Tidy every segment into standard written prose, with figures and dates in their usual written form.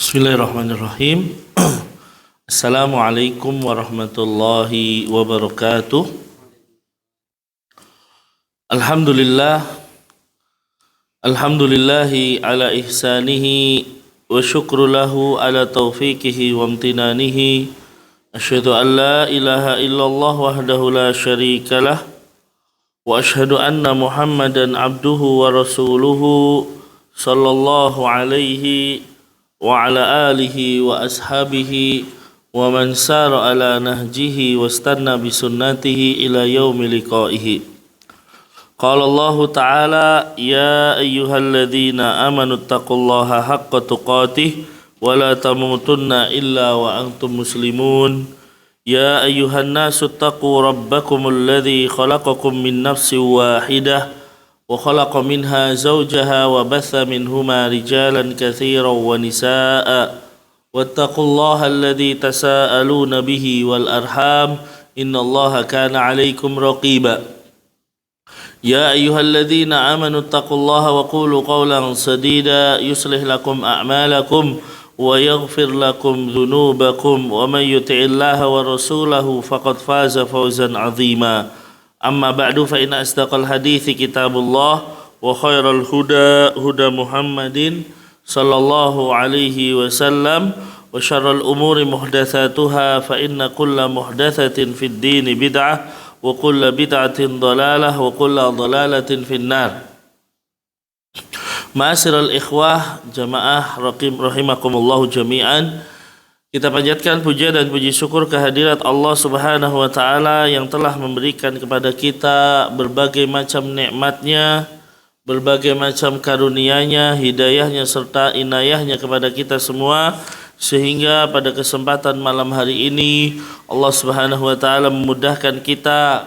Bismillahirrahmanirrahim. Assalamualaikum warahmatullahi wabarakatuh. Alhamdulillahi ala ihsanihi wa syukru lahu ala taufiqihi wa amtinanihi. Asyhadu an la ilaha illallah wahdahu la syarikalah wa asyhadu anna Muhammadan abduhu wa rasuluhu sallallahu alaihi wa ala alihi wa ashabihi wa man sara ala nahjihi wa istanna bi sunnatihi ila yaumi liqaihi. Qala Allah Ta'ala ya ayyuhalladzina amanu taqullaha haqqa tuqatih wa la tamutunna illa wa antum muslimun. Ya ayyuhan nasu taqu rabbakumul ladzi khalaqakum min nafsin wahidah وخلق منها زوجها وبث منهما رجالا كثيرا ونساء واتقوا الله الذي تساءلون به والأرحام إن الله كان عليكم رقيبا يا أيها الذين آمنوا اتقوا الله وقولوا قولا سديدا يصلح لكم أعمالكم ويغفر لكم ذنوبكم ومن يطع الله ورسوله فقد فاز فوزا عظيما أما بعد فإن أصدق الحديث كتاب الله وخير الهدى هدى محمد صلى الله عليه وسلم وشر الأمور محدثاتها فإن كل محدثة في الدين بدعة وكل بدعة ضلالة وكل ضلالة في النار. Ma'asyiral ikhwah jamaah rahimakumullah jami'an. Kita panjatkan puja dan puji syukur kehadirat Allah Subhanahu wa taala yang telah memberikan kepada kita berbagai macam nikmat-Nya, berbagai macam karunia-Nya, hidayah-Nya serta inayah-Nya kepada kita semua, sehingga pada kesempatan malam hari ini Allah Subhanahu wa taala memudahkan kita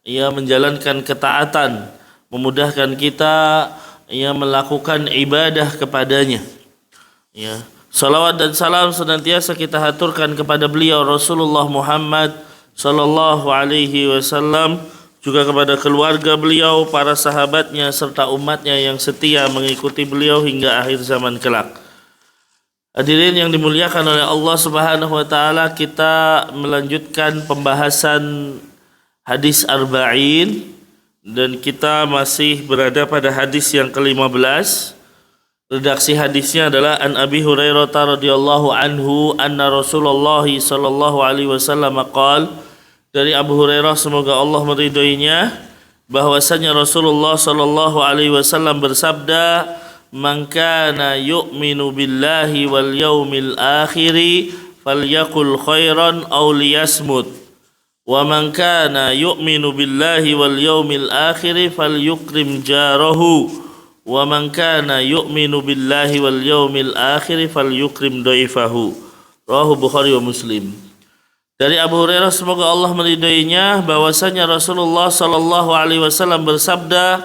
menjalankan ketaatan, memudahkan kita melakukan ibadah kepadanya. Salawat dan salam senantiasa kita haturkan kepada beliau Rasulullah Muhammad sallallahu alaihi wasallam, juga kepada keluarga beliau, para sahabatnya serta umatnya yang setia mengikuti beliau hingga akhir zaman kelak. Hadirin yang dimuliakan oleh Allah Subhanahu wa taala, kita melanjutkan pembahasan hadis arba'in dan kita masih berada pada hadis yang ke-15. Redaksi hadisnya adalah an Abi Hurairah radhiyallahu anhu anna Rasulullah sallallahu alaihi wasallam qaal, dari Abu Hurairah semoga Allah meridhoinya, bahwasanya Rasulullah sallallahu alaihi wasallam bersabda, man kana yu'minu billahi wal yaumil akhir falyakul khairan aw liyasmut wa man kana yu'minu billahi wal yaumil akhir falyukrim jarahu wa man kana yu'minu billahi wal yaumil akhir falyukrim dhaifahu. Rawahu Bukhari wa Muslim. Dari Abu Hurairah semoga Allah meridainya, bahwasanya Rasulullah sallallahu alaihi wasallam bersabda,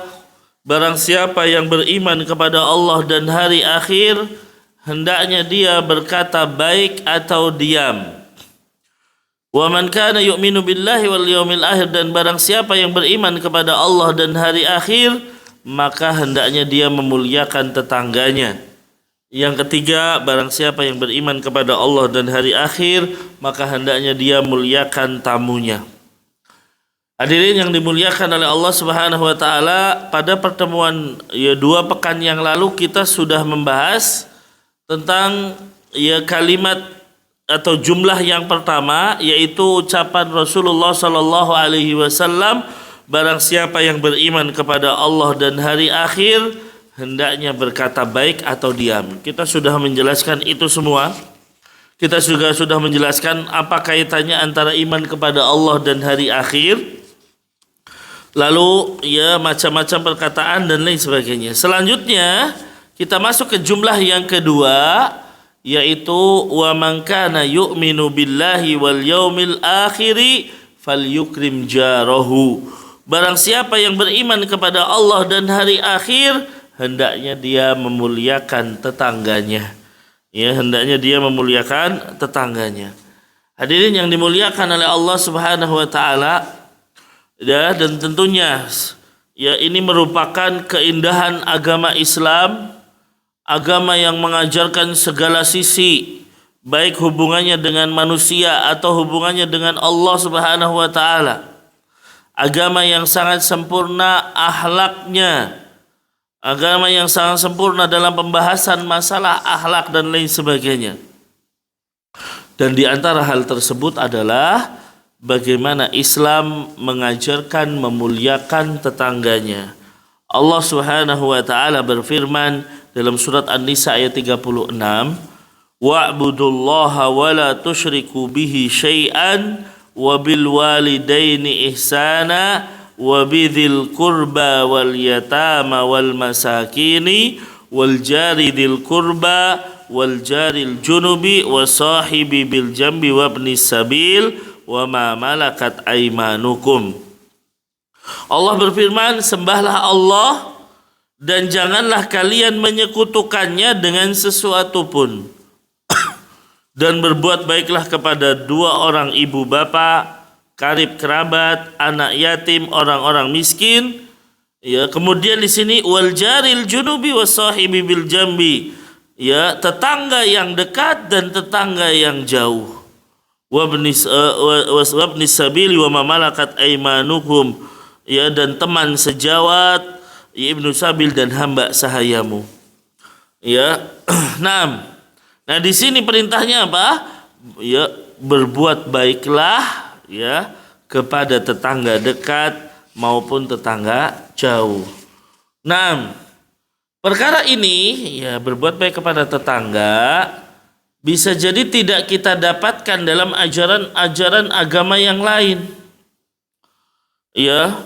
barang siapa yang beriman kepada Allah dan hari akhir, hendaknya dia berkata baik atau diam. Wa man kana yu'minu billahi wal yaumil akhir, dan barang siapa yang beriman kepada Allah dan hari akhir, maka hendaknya dia memuliakan tetangganya. Yang ketiga, barang siapa yang beriman kepada Allah dan hari akhir, maka hendaknya dia muliakan tamunya. Hadirin yang dimuliakan oleh Allah Subhanahu wa taala, pada pertemuan 2 pekan yang lalu kita sudah membahas tentang kalimat atau jumlah yang pertama, yaitu ucapan Rasulullah sallallahu alaihi wasallam, barang siapa yang beriman kepada Allah dan hari akhir, hendaknya berkata baik atau diam. Kita sudah menjelaskan itu semua. Kita juga sudah menjelaskan apa kaitannya antara iman kepada Allah dan hari akhir. Lalu macam-macam perkataan dan lain sebagainya. Selanjutnya kita masuk ke jumlah yang kedua, yaitu wa man kana yu'minu billahi wal yaumil akhir falyukrim jarahu. Barang siapa yang beriman kepada Allah dan hari akhir, hendaknya dia memuliakan tetangganya. Hendaknya dia memuliakan tetangganya. Hadirin yang dimuliakan oleh Allah Subhanahu wa taala, dan tentunya ini merupakan keindahan agama Islam agama yang mengajarkan segala sisi, baik hubungannya dengan manusia atau hubungannya dengan Allah Subhanahu wa taala. Agama yang sangat sempurna akhlaknya, agama yang sangat sempurna dalam pembahasan masalah akhlak dan lain sebagainya. Dan di antara hal tersebut adalah bagaimana Islam mengajarkan memuliakan tetangganya. Allah Subhanahu wa taala berfirman dalam surat An-Nisa ayat 36, "Wa'budullaha wa la tusyriku bihi syai'an wa bil walidaini ihsana wa bidzil qurba wal yatama wal masakini wal jari dzil qurba wal jaril junubi wasahibi bil jambi wabnis sabil wa ma malakat aimanukum." Allah berfirman, sembahlah Allah dan janganlah kalian menyekutukannya dengan sesuatu pun. Dan berbuat baiklah kepada dua orang ibu bapa, karib kerabat, anak yatim, orang-orang miskin. Ya, kemudian di sini wal jaril junubi wasahibi bil jambi. Ya, tetangga yang dekat dan tetangga yang jauh. Wabnis sabili wa ma malakat aimanukum. Ya, dan teman sejawat, ya, ibnu sabil dan hamba sahayamu. Ya. Nah, di sini perintahnya apa? Ya, berbuat baiklah ya kepada tetangga dekat maupun tetangga jauh. Nah, perkara ini ya berbuat baik kepada tetangga bisa jadi tidak kita dapatkan dalam ajaran-ajaran agama yang lain. Ya,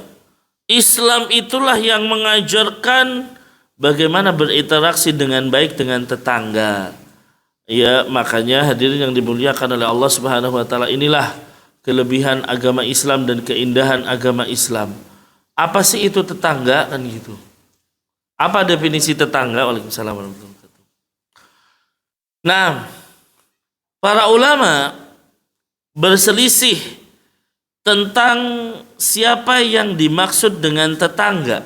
Islam itulah yang mengajarkan bagaimana berinteraksi dengan baik dengan tetangga. Ya, makanya hadirin yang dimuliakan oleh Allah Subhanahu wa taala, inilah kelebihan agama Islam dan keindahan agama Islam. Apa sih itu tetangga kan gitu? Apa definisi tetangga? Waalaikumsalam warahmatullahi wabarakatuh. Nah, para ulama berselisih tentang siapa yang dimaksud dengan tetangga.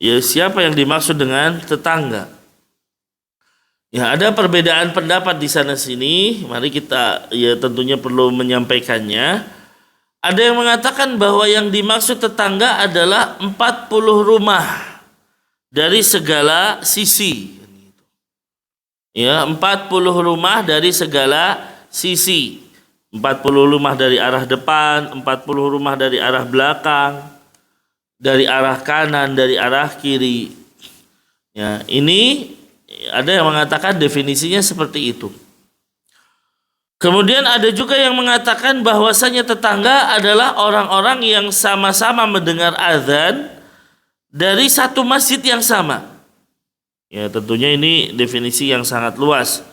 Ya, siapa yang dimaksud dengan tetangga? Ya, ada perbedaan pendapat di sana sini. Mari kita ya tentunya perlu menyampaikannya. Ada yang mengatakan bahwa yang dimaksud tetangga adalah 40 rumah dari segala sisi. Ya, 40 rumah dari segala sisi. 40 rumah dari arah depan, 40 rumah dari arah belakang, dari arah kanan, dari arah kiri. Ya, ini ada yang mengatakan definisinya seperti itu. Kemudian ada juga yang mengatakan bahwasanya tetangga adalah orang-orang yang sama-sama mendengar azan dari satu masjid yang sama. Ya, tentunya ini definisi yang sangat luas.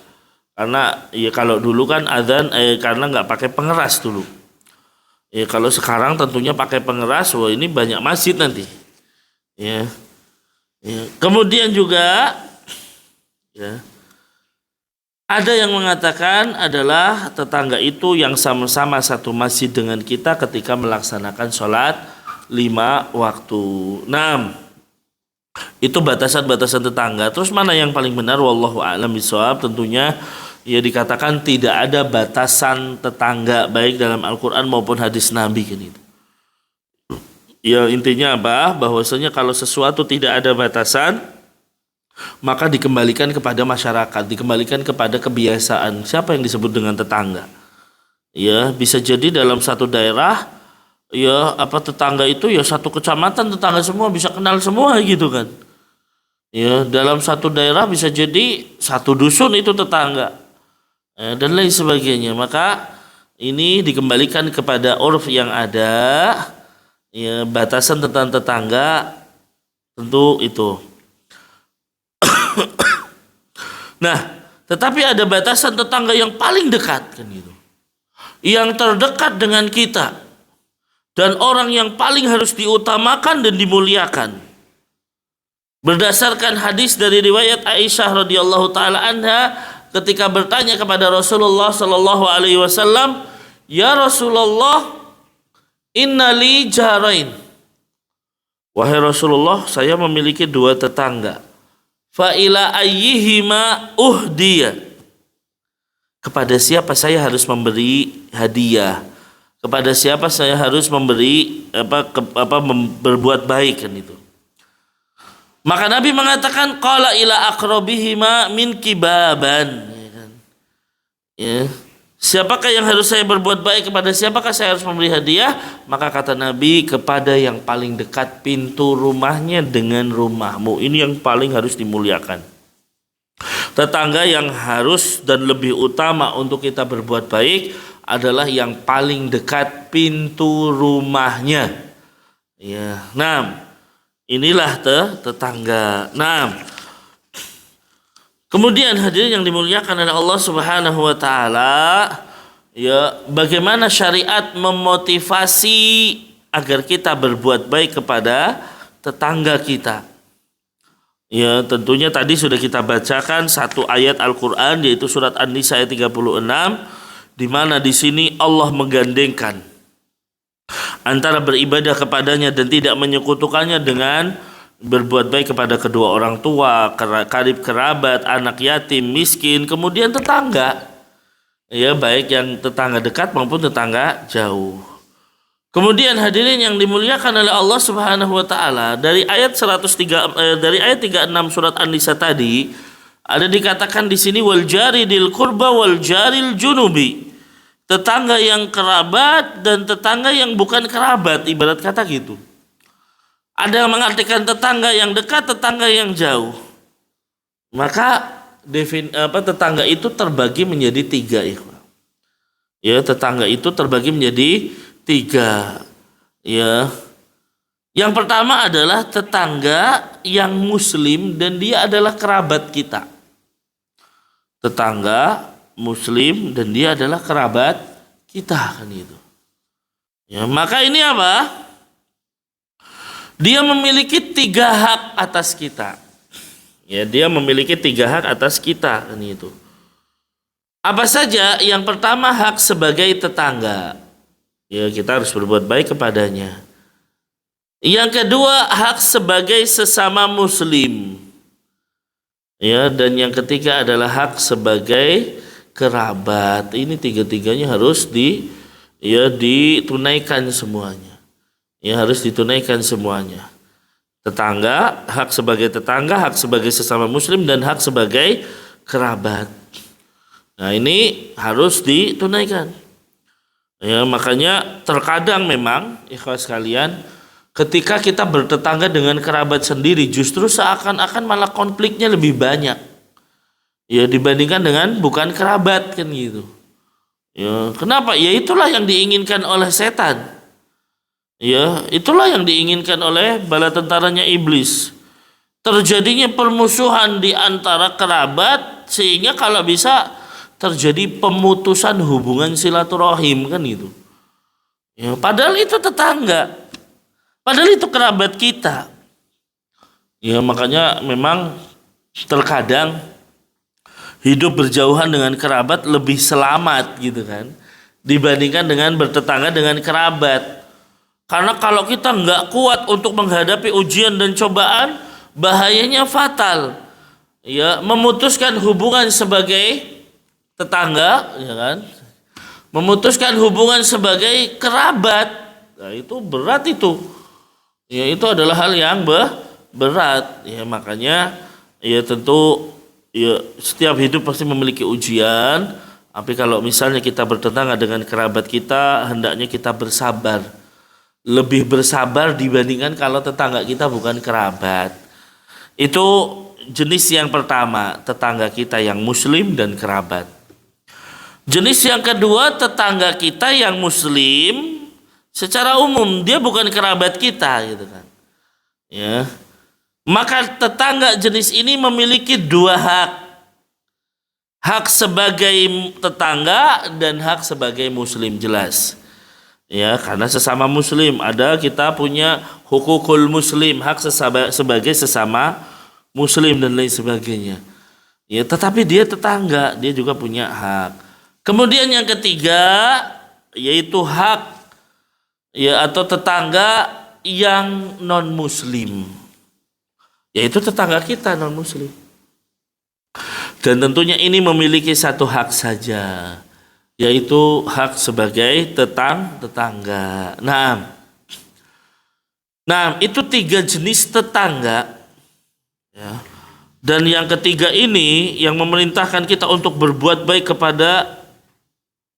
Karena ya kalau dulu kan azan karena nggak pakai pengeras dulu. Ya, kalau sekarang tentunya pakai pengeras, wah ini banyak masjid nanti. Ya. Ya. Kemudian juga ya, ada yang mengatakan adalah tetangga itu yang sama-sama satu masjid dengan kita ketika melaksanakan sholat 5 waktu. Nah, itu batasan-batasan tetangga. Terus mana yang paling benar? Wallahu a'lam bishawab. Tentunya ya dikatakan tidak ada batasan tetangga baik dalam Al-Quran maupun hadis Nabi kan itu. Ya intinya apa? Bahwasanya kalau sesuatu tidak ada batasan, maka dikembalikan kepada masyarakat, dikembalikan kepada kebiasaan. Siapa yang disebut dengan tetangga? Ya, bisa jadi dalam satu daerah ya apa tetangga itu ya satu kecamatan tetangga semua bisa kenal semua gitu kan. Ya, dalam satu daerah bisa jadi satu dusun itu tetangga. Dan lain sebagainya. Maka ini dikembalikan kepada urf yang ada. Ya, batasan tentang tetangga tentu itu. Nah, tetapi ada batasan tetangga yang paling dekat kan gitu. Yang terdekat dengan kita dan orang yang paling harus diutamakan dan dimuliakan. Berdasarkan hadis dari riwayat Aisyah radhiyallahu taala anha ketika bertanya kepada Rasulullah sallallahu alaihi wasallam, "Ya Rasulullah, innali jarain." Wahai Rasulullah, saya memiliki 2 tetangga. fa ila ayyihima uhdiya. Kepada siapa saya harus memberi hadiah? Kepada siapa saya harus memberi berbuat baik kan itu. Maka Nabi mengatakan qala ila aqrabihima min kibaban, ya kan? Ya. Siapakah yang harus saya berbuat baik, kepada siapakah saya harus memberi hadiah? Maka kata Nabi, kepada yang paling dekat pintu rumahnya dengan rumahmu. Ini yang paling harus dimuliakan. Tetangga yang harus dan lebih utama untuk kita berbuat baik adalah yang paling dekat pintu rumahnya. Ya, inilah tetangga. Kemudian hadirin yang dimuliakan oleh Allah Subhanahu wa taala, ya, bagaimana syariat memotivasi agar kita berbuat baik kepada tetangga kita. Ya, tentunya tadi sudah kita bacakan satu ayat Al-Qur'an, yaitu surat An-Nisa ayat 36, di mana di sini Allah menggandengkan antara beribadah kepadanya dan tidak menyekutukannya dengan berbuat baik kepada kedua orang tua, karib kerabat, anak yatim, miskin, kemudian tetangga. Ya, baik yang tetangga dekat maupun tetangga jauh. Kemudian hadirin yang dimuliakan oleh Allah Subhanahu wa taala, dari ayat 36 surat An-Nisa tadi ada dikatakan di sini wal jaridil qurba wal jaril junubi. Tetangga yang kerabat dan tetangga yang bukan kerabat, ibarat kata gitu. Ada yang mengartikan tetangga yang dekat, tetangga yang jauh. Maka tetangga itu terbagi menjadi 3, ikhwan. Ya, tetangga itu terbagi menjadi 3. Ya. Yang pertama adalah tetangga yang muslim dan dia adalah kerabat kita. Tetangga muslim dan dia adalah kerabat kita kan itu. Ya, maka ini apa? Dia memiliki 3 hak atas kita. Ya, dia memiliki 3 hak atas kita kan itu. Apa saja? Yang pertama, hak sebagai tetangga. Ya, kita harus berbuat baik kepadanya. Yang kedua, hak sebagai sesama muslim. Ya, dan yang ketiga adalah hak sebagai kerabat. Ini 3-tiganya harus ditunaikan semuanya. Ya, harus ditunaikan semuanya. Tetangga, hak sebagai tetangga, hak sebagai sesama muslim, dan hak sebagai kerabat. Nah, ini harus ditunaikan. Ya, makanya terkadang memang ikhwan sekalian, ketika kita bertetangga dengan kerabat sendiri, justru seakan-akan malah konfliknya lebih banyak. Ya, dibandingkan dengan bukan kerabat kan gitu. Ya, kenapa? Ya itulah yang diinginkan oleh setan. Ya, itulah yang diinginkan oleh bala tentaranya iblis. Terjadinya permusuhan di antara kerabat, sehingga kalau bisa terjadi pemutusan hubungan silaturahim kan gitu. Ya, padahal itu tetangga. Padahal itu kerabat kita. Ya, makanya memang terkadang hidup berjauhan dengan kerabat lebih selamat gitu kan, dibandingkan dengan bertetangga dengan kerabat. Karena kalau kita nggak kuat untuk menghadapi ujian dan cobaan, bahayanya fatal. Ya, memutuskan hubungan sebagai tetangga, ya kan? Memutuskan hubungan sebagai kerabat, nah itu berat itu. Ya, itu adalah hal yang berat. Ya, makanya ya tentu ya setiap hidup pasti memiliki ujian. Tapi kalau misalnya kita bertetangga dengan kerabat kita, hendaknya kita bersabar. Lebih bersabar dibandingkan kalau tetangga kita bukan kerabat. Itu jenis yang pertama, tetangga kita yang muslim dan kerabat. Jenis yang kedua, tetangga kita yang muslim secara umum, dia bukan kerabat kita gitu kan. Ya. Maka tetangga jenis ini memiliki 2 hak. Hak sebagai tetangga dan hak sebagai muslim, jelas. Ya, karena sesama muslim ada, kita punya hukukul muslim, hak sebagai sesama muslim dan lain sebagainya. Ya, tetapi dia tetangga, dia juga punya hak. Kemudian yang ketiga yaitu hak ya atau tetangga yang non muslim. Yaitu tetangga kita non muslim. Dan tentunya ini memiliki satu hak saja, yaitu hak sebagai tetangga. Nah, itu 3 jenis tetangga. Ya. Dan yang ketiga ini yang memerintahkan kita untuk berbuat baik kepada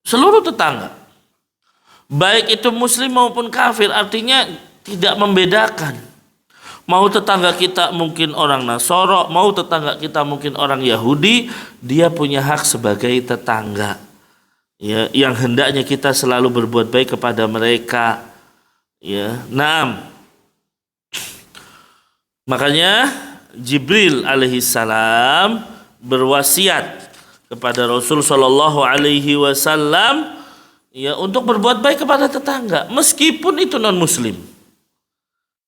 seluruh tetangga. Baik itu muslim maupun kafir, artinya tidak membedakan. Mau tetangga kita mungkin orang Nasoro, mau tetangga kita mungkin orang Yahudi, dia punya hak sebagai tetangga. Ya, yang hendaknya kita selalu berbuat baik kepada mereka. Ya, makanya Jibril alaihissalam berwasiat kepada Rasul sallallahu alaihi wasallam ya untuk berbuat baik kepada tetangga meskipun itu non muslim.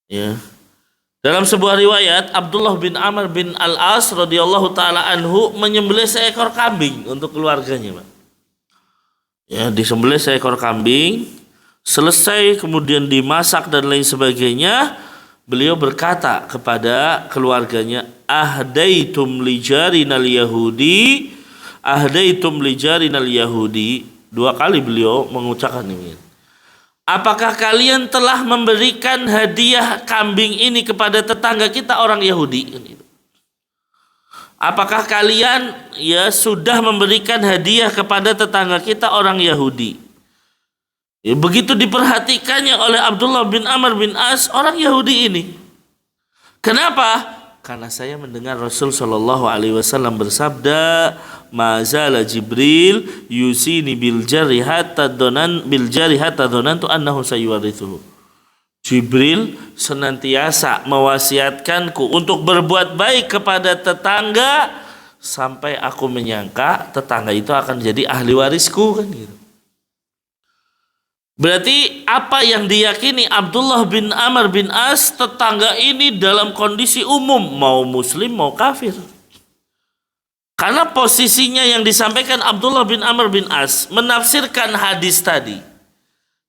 Ya. Dalam sebuah riwayat Abdullah bin Amr bin Al-As radhiyallahu taala anhu menyembelih seekor kambing untuk keluarganya, Pak. Ya, disembelih seekor kambing, selesai kemudian dimasak dan lain sebagainya. Beliau berkata kepada keluarganya, ahdaitum li jarinal yahudi, ahdaitum li jarinal yahudi. 2 kali beliau mengucapkan ini. Apakah kalian telah memberikan hadiah kambing ini kepada tetangga kita orang Yahudi? Apakah kalian sudah memberikan hadiah kepada tetangga kita orang Yahudi? Ya, begitu diperhatikannya oleh Abdullah bin Amr bin As orang Yahudi ini. Kenapa? Karena saya mendengar Rasul Shallallahu Alaihi Wasallam bersabda, mazala Jibril yusini bil jari hatta donantu annahu sayuwarithuhu. Jibril senantiasa mewasiatkanku untuk berbuat baik kepada tetangga sampai aku menyangka tetangga itu akan jadi ahli warisku, kan gitu. Berarti apa yang diyakini Abdullah bin Amr bin As, tetangga ini dalam kondisi umum, mau muslim mau kafir. Karena posisinya yang disampaikan Abdullah bin Amr bin As menafsirkan hadis tadi,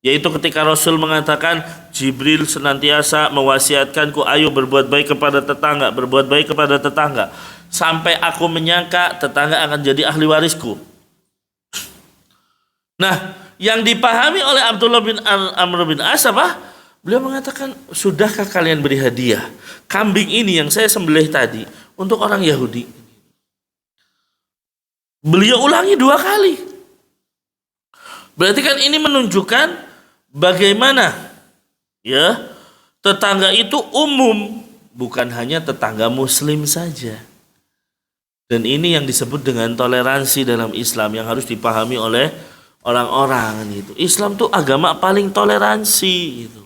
yaitu ketika Rasul mengatakan Jibril senantiasa mewasiatkanku, ayo berbuat baik kepada tetangga, berbuat baik kepada tetangga sampai aku menyangka tetangga akan jadi ahli warisku. Nah, yang dipahami oleh Abdullah bin Amr bin As apa? Beliau mengatakan, sudahkah kalian beri hadiah kambing ini yang saya sembelih tadi untuk orang Yahudi? Beliau ulangi 2 kali. Berarti kan ini menunjukkan bagaimana ya tetangga itu umum, bukan hanya tetangga muslim saja. Dan ini yang disebut dengan toleransi dalam Islam yang harus dipahami oleh orang-orang gitu. Islam tuh agama paling toleransi gitu.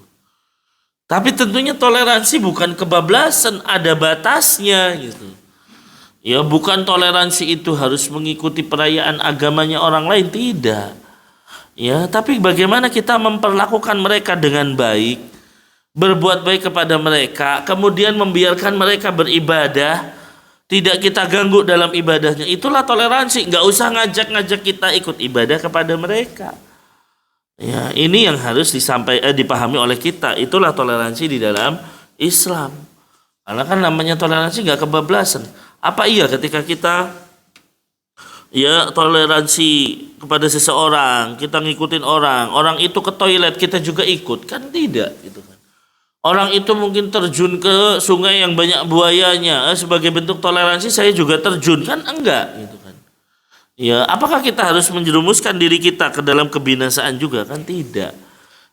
Tapi tentunya toleransi bukan kebablasan, ada batasnya gitu. Ya, bukan toleransi itu harus mengikuti perayaan agamanya orang lain, tidak. Ya, tapi bagaimana kita memperlakukan mereka dengan baik, berbuat baik kepada mereka, kemudian membiarkan mereka beribadah, tidak kita ganggu dalam ibadahnya. Itulah toleransi. Nggak usah ngajak-ngajak kita ikut ibadah kepada mereka. Ya, ini yang harus dipahami oleh kita. Itulah toleransi di dalam Islam. Karena kan namanya toleransi nggak kebablasan. Apa iya ketika kita toleransi kepada seseorang, kita ngikutin orang itu ke toilet kita juga ikut? Kan tidak gitu kan. Orang itu mungkin terjun ke sungai yang banyak buayanya, sebagai bentuk toleransi saya juga terjun, kan enggak gitu kan. Ya, apakah kita harus menjerumuskan diri kita ke dalam kebinasaan juga? Kan tidak.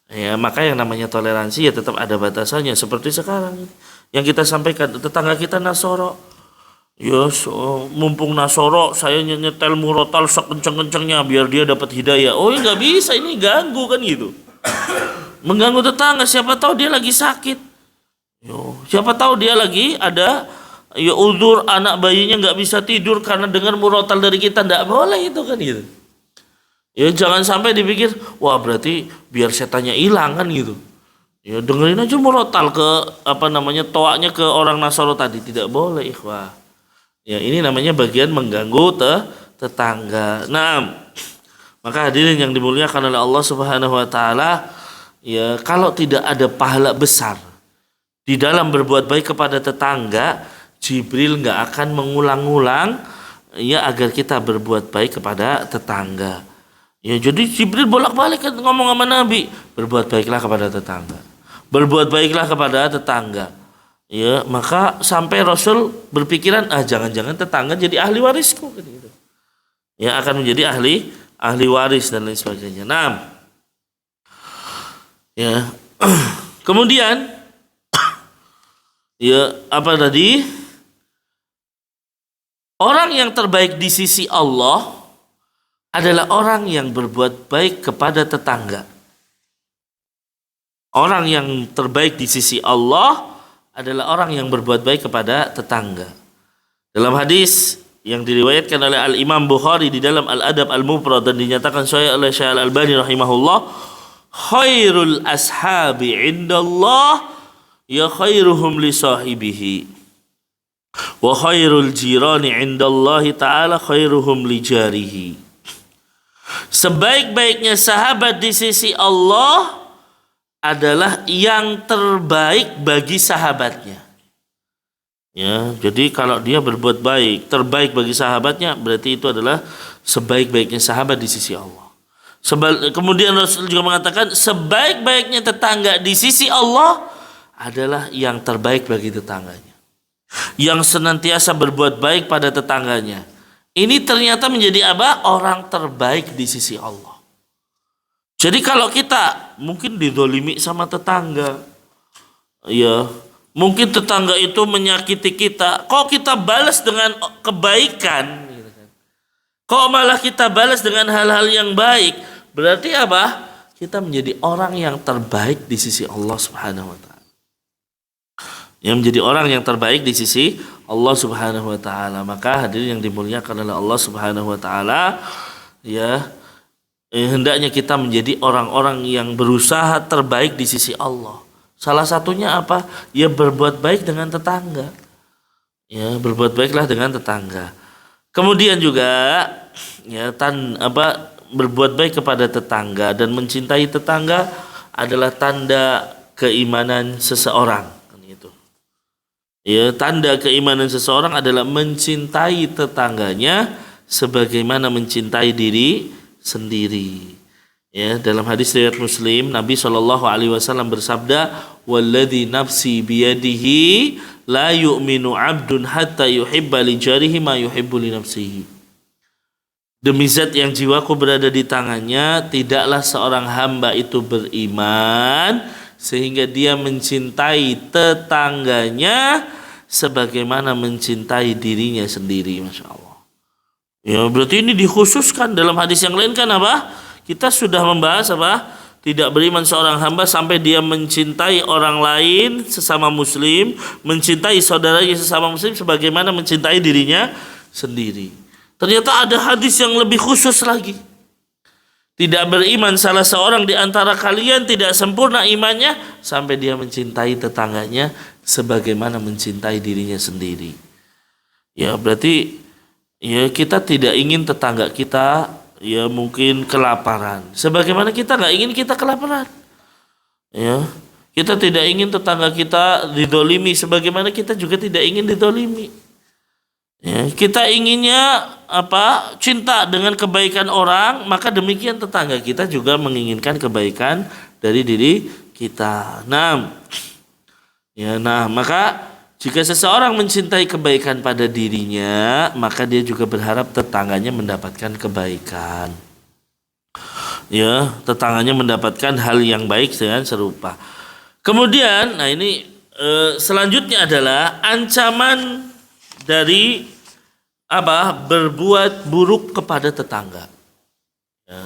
Ya, maka yang namanya toleransi ya tetap ada batasannya. Seperti sekarang yang kita sampaikan, tetangga kita Nasoro. Ya, mumpung Nasoro saya nyetel murotal sekenceng-kencengnya biar dia dapat hidayah. Oh, ya nggak bisa, ini ganggu kan gitu. Mengganggu tetangga, siapa tahu dia lagi sakit. Siapa tahu dia lagi ada uzur, anak bayinya nggak bisa tidur karena dengar murotal dari kita. Nggak boleh itu kan gitu. Ya, jangan sampai dipikir, wah berarti biar setannya hilang kan gitu. Ya, dengerin aja murotal ke toaknya ke orang Nasoro tadi. Tidak boleh, ikhwah. Ya, ini namanya bagian mengganggu tetangga. Nah, maka hadirin yang dimuliakan oleh Allah Subhanahu wa taala, ya, kalau tidak ada pahala besar di dalam berbuat baik kepada tetangga, Jibril nggak akan mengulang-ulang ya agar kita berbuat baik kepada tetangga. Ya, jadi Jibril bolak-balik kan ngomong sama Nabi, berbuat baiklah kepada tetangga. Berbuat baiklah kepada tetangga. Ya, maka sampai Rasul berpikiran, jangan-jangan tetangga jadi ahli warisku gitu. Ya, akan menjadi ahli waris dan lain sebagainya. Nah, ya. Kemudian ya, apa tadi? Orang yang terbaik di sisi Allah adalah orang yang berbuat baik kepada tetangga. Orang yang terbaik di sisi Allah adalah orang yang berbuat baik kepada tetangga. Dalam hadis yang diriwayatkan oleh Al-Imam Bukhari di dalam Al-Adab Al-Mufrad dan dinyatakan sahih oleh Syekh Al-Albani rahimahullah, khairul ashabi indallah ya khairuhum li sahibihi wa khairul jirani indallahi ta'ala khairuhum li jarihi. Sebaik-baiknya sahabat di sisi Allah adalah yang terbaik bagi sahabatnya. Ya, jadi kalau dia berbuat baik, terbaik bagi sahabatnya, berarti itu adalah sebaik-baiknya sahabat di sisi Allah. Kemudian Rasul juga mengatakan sebaik-baiknya tetangga di sisi Allah adalah yang terbaik bagi tetangganya. Yang senantiasa berbuat baik pada tetangganya. Ini ternyata menjadi apa? Orang terbaik di sisi Allah. Jadi kalau kita mungkin didolimi sama tetangga, ya, mungkin tetangga itu menyakiti kita, kok kita balas dengan kebaikan? Kok malah kita balas dengan hal-hal yang baik? Berarti apa? Kita menjadi orang yang terbaik di sisi Allah Subhanahu wa Ta'ala. Yang menjadi orang yang terbaik di sisi Allah Subhanahu wa Ta'ala. Maka hadirin yang dimuliakan oleh Allah Subhanahu wa Ta'ala, ya, hendaknya kita menjadi orang-orang yang berusaha terbaik di sisi Allah. Salah satunya apa? Ya berbuat baik dengan tetangga. Ya, berbuat baiklah dengan tetangga. Kemudian juga ya berbuat baik kepada tetangga dan mencintai tetangga adalah tanda keimanan seseorang. Ya, tanda keimanan seseorang adalah mencintai tetangganya sebagaimana mencintai diri sendiri. Ya, dalam hadis riwayat Muslim, Nabi SAW bersabda, "Walladzi nafsi biyadihi la yu'minu 'abdun hatta yuhibba li jarihi ma yuhibbu li nafsihi." Demi zat yang jiwaku berada di tangannya, tidaklah seorang hamba itu beriman sehingga dia mencintai tetangganya sebagaimana mencintai dirinya sendiri. Masya Allah. Ya, berarti ini dikhususkan. Dalam hadis yang lain kan apa? Kita sudah membahas apa? Tidak beriman seorang hamba sampai dia mencintai orang lain sesama muslim, mencintai saudaranya sesama muslim sebagaimana mencintai dirinya sendiri. Ternyata ada hadis yang lebih khusus lagi. Tidak beriman salah seorang di antara kalian tidak sempurna imannya sampai dia mencintai tetangganya sebagaimana mencintai dirinya sendiri. Ya, berarti ya kita tidak ingin tetangga kita ya mungkin kelaparan. Sebagaimana kita nggak ingin kita kelaparan. Ya, kita tidak ingin tetangga kita didolimi sebagaimana kita juga tidak ingin didolimi. Ya, kita inginnya apa? Cinta dengan kebaikan orang, maka demikian tetangga kita juga menginginkan kebaikan dari diri kita. Maka jika seseorang mencintai kebaikan pada dirinya, maka dia juga berharap tetangganya mendapatkan kebaikan. Ya, tetangganya mendapatkan hal yang baik dengan serupa. Kemudian, selanjutnya adalah ancaman dari berbuat buruk kepada tetangga. Ya.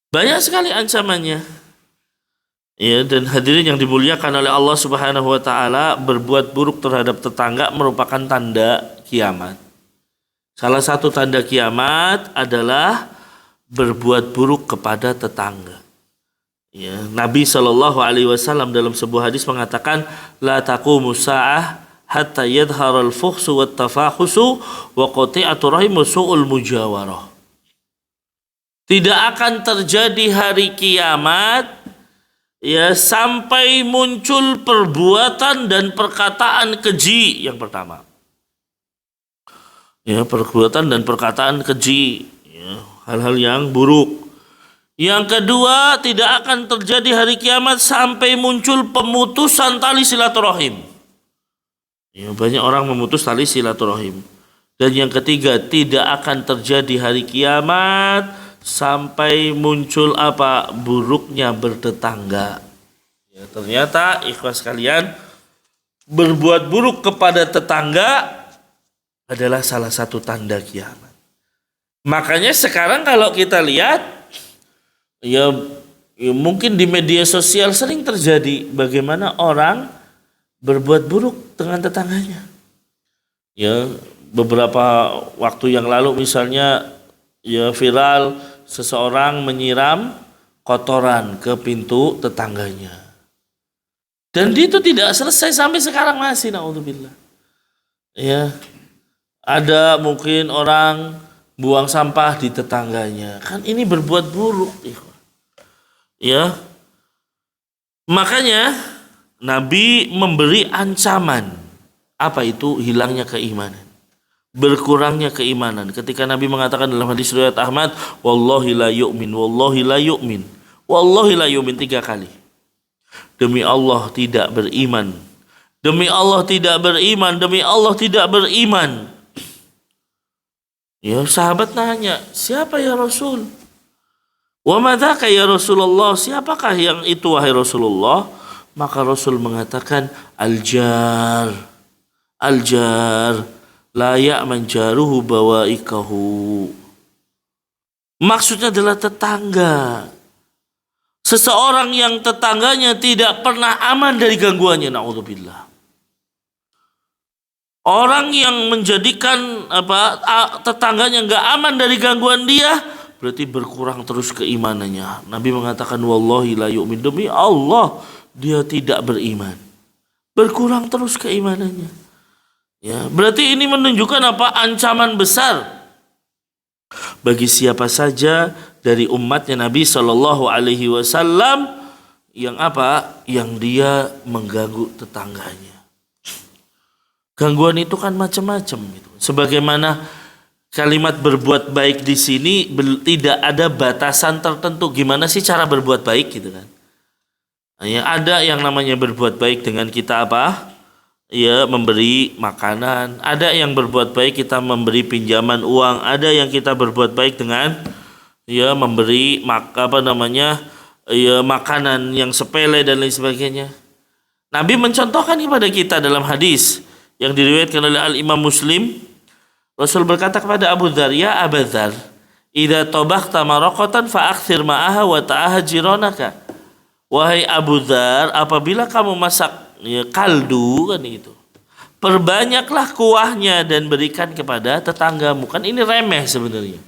Banyak sekali ancamannya. Ya, dan hadirin yang dimuliakan oleh Allah Subhanahu wa Ta'ala, berbuat buruk terhadap tetangga merupakan tanda kiamat. Salah satu tanda kiamat adalah berbuat buruk kepada tetangga. Ya, Nabi SAW dalam sebuah hadis mengatakan, la taqumu sa'ah hatta yadharal fuhsu wat tafakhusu wa qati'atu rahim wa su'ul mujawarah. Tidak akan terjadi hari kiamat ya sampai muncul perbuatan dan perkataan keji yang pertama. Ya, perbuatan dan perkataan keji, ya, hal-hal yang buruk. Yang kedua, tidak akan terjadi hari kiamat sampai muncul pemutusan tali silaturahim. Ya, banyak orang memutus tali silaturahim. Dan yang ketiga, tidak akan terjadi hari kiamat sampai muncul apa? Buruknya bertetangga. Ya, ternyata ikhwas sekalian, berbuat buruk kepada tetangga adalah salah satu tanda kiamat. Makanya sekarang kalau kita lihat, ya mungkin di media sosial sering terjadi bagaimana orang berbuat buruk dengan tetangganya. Ya, beberapa waktu yang lalu misalnya ya viral seseorang menyiram kotoran ke pintu tetangganya. Dan itu tidak selesai sampai sekarang masih, naudzubillah. Ya, ada mungkin orang buang sampah di tetangganya. Kan ini berbuat buruk. Ya. Makanya Nabi memberi ancaman. Apa itu? Hilangnya keimanan. Berkurangnya keimanan. Ketika Nabi mengatakan dalam hadis riwayat Ahmad, wallahi la yu'min, wallahi la yu'min, wallahi la yu'min 3 kali. Demi Allah tidak beriman. Demi Allah tidak beriman. Demi Allah tidak beriman. Ya, sahabat nanya, siapa ya Rasul? Wa madzaka ya Rasulullah? Siapakah yang itu wahai Rasulullah? Maka Rasul mengatakan, al-jar. Al-jar la ya'man jaruhu bawaikahu. Maksudnya adalah tetangga. Seseorang yang tetangganya tidak pernah aman dari gangguannya, naudzubillah. Orang yang menjadikan tetangganya nggak aman dari gangguan dia, berarti berkurang terus keimanannya. Nabi mengatakan wallahi la yu'min, demi Allah dia tidak beriman. Berkurang terus keimanannya. Ya, berarti ini menunjukkan apa? Ancaman besar bagi siapa saja dari umatnya Nabi Shallallahu Alaihi Wasallam yang apa? Yang dia mengganggu tetangganya. Gangguan itu kan macam-macam gitu. Sebagaimana kalimat berbuat baik di sini tidak ada batasan tertentu. Gimana sih cara berbuat baik gitu kan? Ya, ada yang namanya berbuat baik dengan kita apa? Ya, memberi makanan. Ada yang berbuat baik kita memberi pinjaman uang. Ada yang kita berbuat baik dengan ya memberi ya makanan yang sepele dan lain sebagainya. Nabi mencontohkan kepada kita dalam hadis yang diriwayatkan oleh Al-Imam Muslim, Rasul berkata kepada Abu Dzar, ya Abu Dzar, idza tabakhta maraqatan fa akthir ma'aha wa ta'aha jiranaka. Wahai Abu Dzar, apabila kamu masak ya, kaldu kan itu, perbanyaklah kuahnya dan berikan kepada tetanggamu. Kan ini remeh sebenarnya.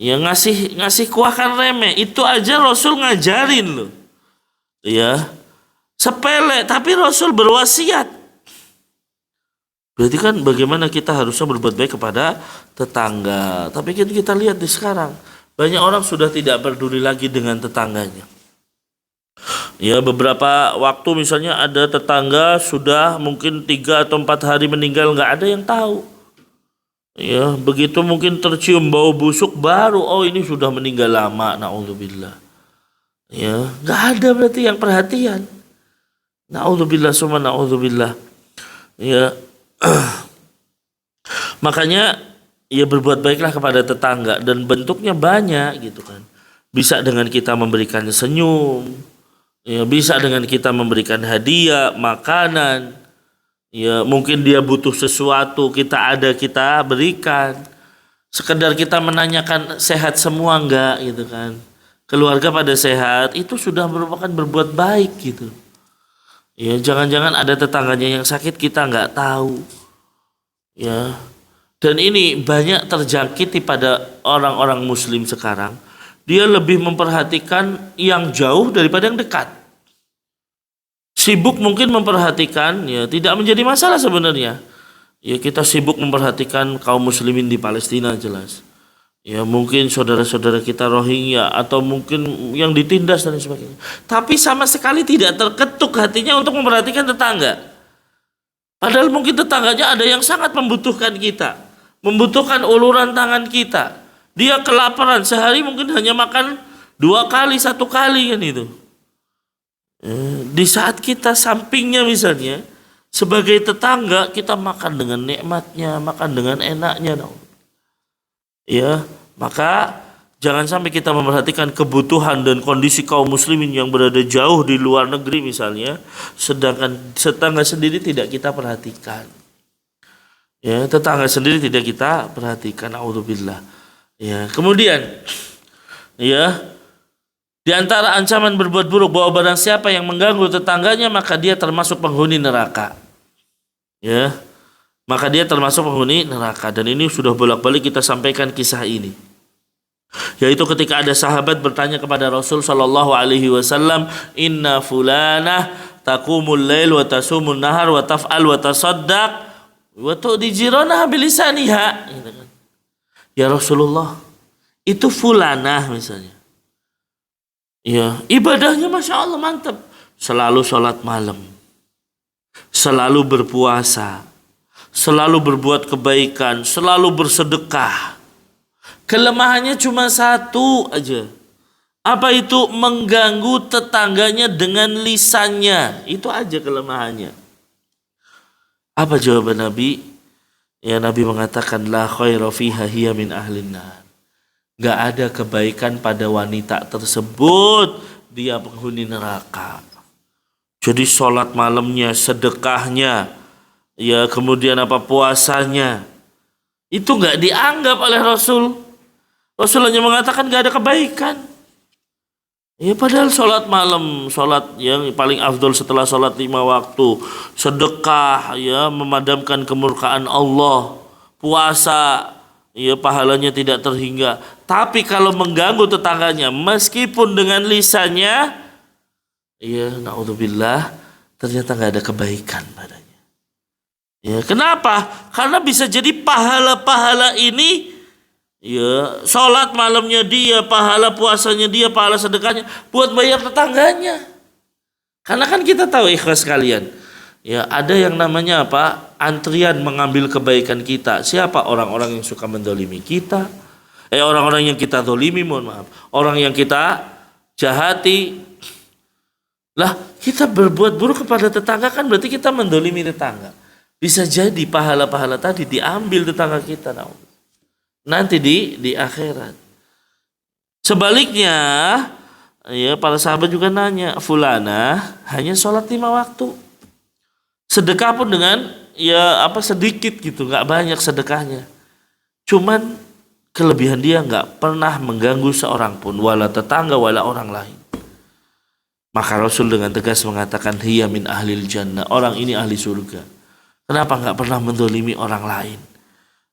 Ya ngasih kuah kan remeh. Itu aja Rasul ngajarin loh. Ya. Sepele tapi Rasul berwasiat. Berarti kan bagaimana kita harusnya berbuat baik kepada tetangga. Tapi kita lihat di sekarang, banyak orang sudah tidak peduli lagi dengan tetangganya. Ya, beberapa waktu misalnya ada tetangga sudah mungkin 3 atau 4 hari meninggal, nggak ada yang tahu. Ya, begitu mungkin tercium bau busuk baru, oh ini sudah meninggal lama, naudzubillah. Ya, nggak ada berarti yang perhatian. Naudzubillah summa naudzubillah. Ya. Makanya ya berbuat baiklah kepada tetangga dan bentuknya banyak gitu kan. Bisa dengan kita memberikan senyum, ya, bisa dengan kita memberikan hadiah, makanan. Ya, mungkin dia butuh sesuatu, kita berikan. Sekedar kita menanyakan sehat semua enggak gitu kan. Keluarga pada sehat, itu sudah merupakan berbuat baik gitu. Ya, jangan-jangan ada tetangganya yang sakit kita nggak tahu. Ya. Dan ini banyak terjangkiti pada orang-orang muslim sekarang. Dia lebih memperhatikan yang jauh daripada yang dekat. Sibuk mungkin memperhatikan, ya tidak menjadi masalah sebenarnya. Ya kita sibuk memperhatikan kaum muslimin di Palestina jelas. Ya mungkin saudara-saudara kita Rohingya atau mungkin yang ditindas dan sebagainya. Tapi sama sekali tidak terketuk hatinya untuk memperhatikan tetangga. Padahal mungkin tetangganya ada yang sangat membutuhkan kita. membutuhkan uluran tangan kita. Dia kelaparan, sehari mungkin hanya makan 2 kali, 1 kali kan itu. Di saat kita sampingnya misalnya, sebagai tetangga kita makan dengan nikmatnya, makan dengan enaknya. Ya, maka jangan sampai kita memperhatikan kebutuhan dan kondisi kaum muslimin yang berada jauh di luar negeri misalnya, sedangkan tetangga sendiri tidak kita perhatikan. Ya, tetangga sendiri tidak kita perhatikan. Auzubillah. Ya, kemudian ya, di antara ancaman berbuat buruk bahwa barang siapa yang mengganggu tetangganya maka dia termasuk penghuni neraka. Ya. Maka dia termasuk penghuni neraka, dan ini sudah bolak-balik kita sampaikan kisah ini. Yaitu ketika ada sahabat bertanya kepada Rasul sallallahu alaihi wasallam, "Inna fulanah taqumul lail wa tasumun nahar wa taf'al wa tasaddaq wa tu'di jiranah bilisaniha." Ya Rasulullah, itu fulanah misalnya. Ya, ibadahnya Masya Allah mantap. Selalu sholat malam, selalu berpuasa, selalu berbuat kebaikan, selalu bersedekah. Kelemahannya cuma satu aja. Apa itu? Mengganggu tetangganya dengan lisannya. Itu aja kelemahannya. Apa jawaban Nabi? Ya, Nabi mengatakan la khaira fiha hiya min ahlin nar. Gak ada kebaikan pada wanita tersebut, dia penghuni neraka. Jadi sholat malamnya, sedekahnya, ya kemudian puasanya, itu gak dianggap oleh Rasul. Rasul hanya mengatakan gak ada kebaikan. Ya padahal sholat malam, sholat yang paling afdol setelah sholat 5 waktu, sedekah, ya memadamkan kemurkaan Allah, puasa, ya pahalanya tidak terhingga. Tapi kalau mengganggu tetangganya meskipun dengan lisannya, ya naudzubillah, ternyata nggak ada kebaikan padanya. Ya kenapa? Karena bisa jadi pahala-pahala ini, ya sholat malamnya dia, pahala puasanya dia, pahala sedekahnya buat bayar tetangganya. Karena kan kita tahu ikhlas sekalian, ya ada yang namanya antrian mengambil kebaikan kita. Siapa? Orang-orang yang suka mendolimi kita, orang-orang yang kita dolimi, orang yang kita jahati. Lah kita berbuat buruk kepada tetangga kan berarti kita mendolimi tetangga. Bisa jadi pahala-pahala tadi diambil tetangga kita nanti di akhirat. Sebaliknya, ya para sahabat juga nanya, fulana hanya sholat 5 waktu, sedekah pun dengan sedikit gitu, nggak banyak sedekahnya. Cuman kelebihan dia nggak pernah mengganggu seorang pun, wala tetangga wala orang lain. Maka Rasul dengan tegas mengatakan hiya min ahlil jannah, orang ini ahli surga. Kenapa? Nggak pernah mendolimi orang lain.